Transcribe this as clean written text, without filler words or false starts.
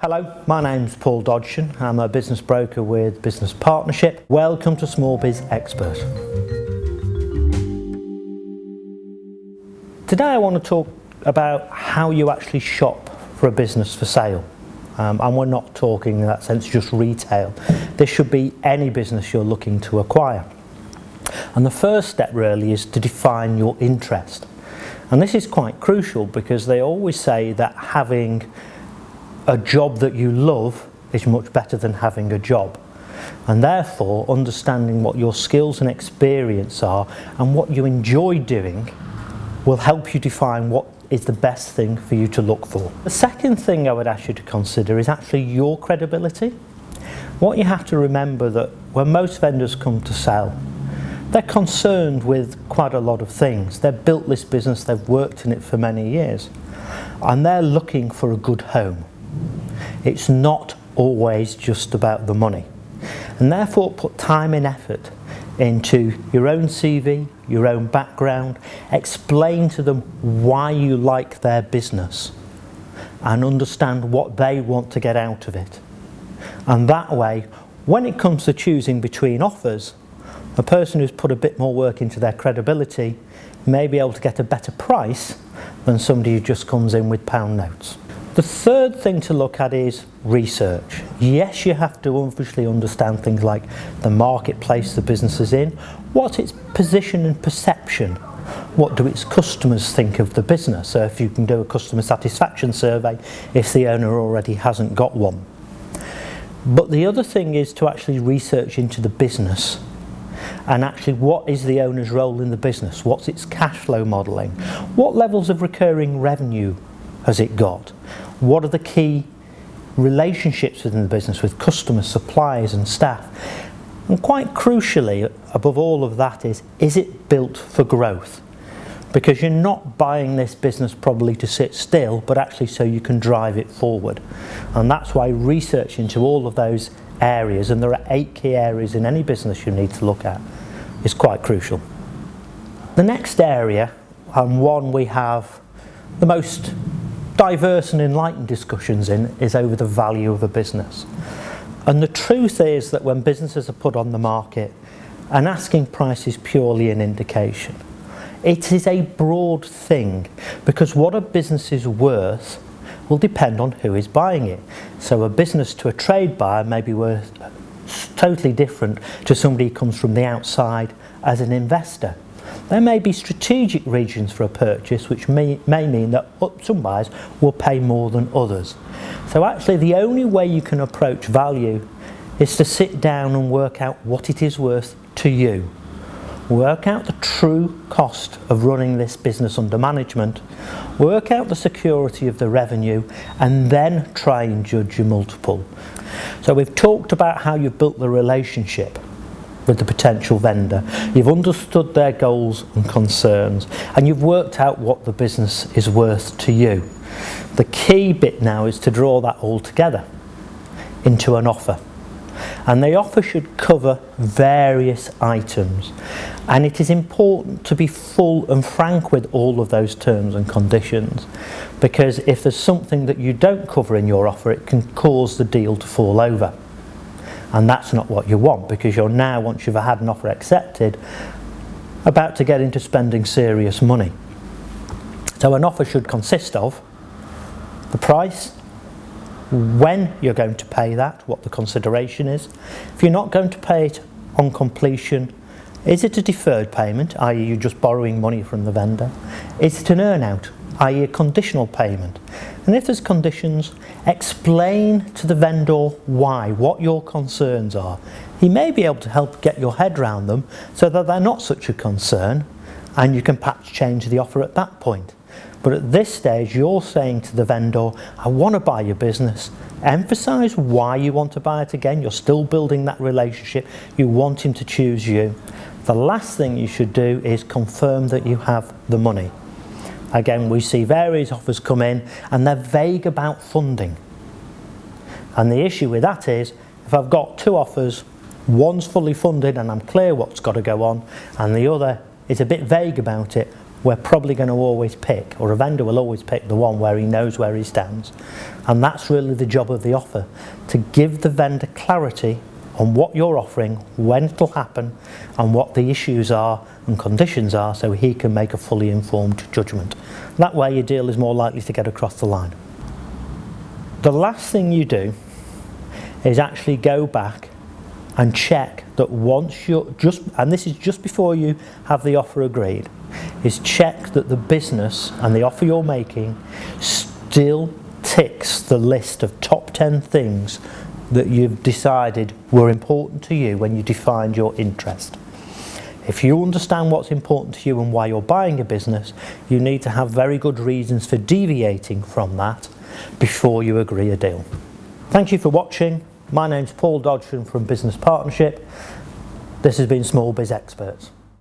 Hello, my name's Paul Dodgshon. I'm a business broker with Business Partnership. Welcome to Small Biz Expert. Today I want to talk about how you actually shop for a business for sale. And we're not talking in that sense just retail. This should be any business you're looking to acquire. And the first step really is to define your interest. And this is quite crucial because they always say that having a job that you love is much better than having a job, and therefore understanding what your skills and experience are and what you enjoy doing will help you define what is the best thing for you to look for. The second thing I would ask you to consider is actually your credibility. What you have to remember that when most vendors come to sell, they're concerned with quite a lot of things. They've built this business, they've worked in it for many years, and they're looking for a good home. It's not always just about the money, and therefore put time and effort into your own CV, your own background, explain to them why you like their business and understand what they want to get out of it. And that way, when it comes to choosing between offers, a person who's put a bit more work into their credibility may be able to get a better price than somebody who just comes in with pound notes. The third thing to look at is research. Yes, you have to obviously understand things like the marketplace the business is in, what's its position and perception, what do its customers think of the business. So if you can do a customer satisfaction survey if the owner already hasn't got one. But the other thing is to actually research into the business and actually what is the owner's role in the business, what's its cash flow modelling, what levels of recurring revenue has it got, what are the key relationships within the business with customers, suppliers and staff, and quite crucially above all of that is it built for growth? Because you're not buying this business probably to sit still, but actually so you can drive it forward. And that's why research into all of those areas, and there are 8 key areas in any business you need to look at, is quite crucial. The next area, and one we have the most diverse and enlightened discussions in, is over the value of a business. And the truth is that when businesses are put on the market, an asking price is purely an indication. It is a broad thing because what a business is worth will depend on who is buying it. So a business to a trade buyer may be worth totally different to somebody who comes from the outside as an investor. There may be strategic regions for a purchase which may mean that some buyers will pay more than others. So actually the only way you can approach value is to sit down and work out what it is worth to you. Work out the true cost of running this business under management, work out the security of the revenue, and then try and judge your multiple. So we've talked about how you've built the relationship with the potential vendor, you've understood their goals and concerns, and you've worked out what the business is worth to you. The key bit now is to draw that all together into an offer. And the offer should cover various items, and it is important to be full and frank with all of those terms and conditions, because if there's something that you don't cover in your offer, it can cause the deal to fall over. And that's not what you want, because you're now, once you've had an offer accepted, about to get into spending serious money. So an offer should consist of the price, when you're going to pay that, what the consideration is. If you're not going to pay it on completion, is it a deferred payment, i.e. you're just borrowing money from the vendor? Is it an earn-out, i.e. a conditional payment? And if there's conditions, explain to the vendor why, what your concerns are. He may be able to help get your head around them so that they're not such a concern, and you can perhaps change the offer at that point. But at this stage, you're saying to the vendor, I want to buy your business. Emphasise why you want to buy it again. You're still building that relationship. You want him to choose you. The last thing you should do is confirm that you have the money. Again, we see various offers come in and they're vague about funding. And the issue with that is, if I've got 2 offers, one's fully funded and I'm clear what's got to go on, and the other is a bit vague about it, we're probably going to always pick, or a vendor will always pick the one where he knows where he stands. And that's really the job of the offer, to give the vendor clarity on what you're offering, when it'll happen, and what the issues are and conditions are, so he can make a fully informed judgment. That way your deal is more likely to get across the line. The last thing you do is actually go back and check that once you're and this is just before you have the offer agreed, is check that the business and the offer you're making still ticks the list of top 10 things that you've decided were important to you when you defined your interest. If you understand what's important to you and why you're buying a business, you need to have very good reasons for deviating from that before you agree a deal. Thank you for watching. My name's Paul Dodgshon from Business Partnership. This has been Small Biz Experts.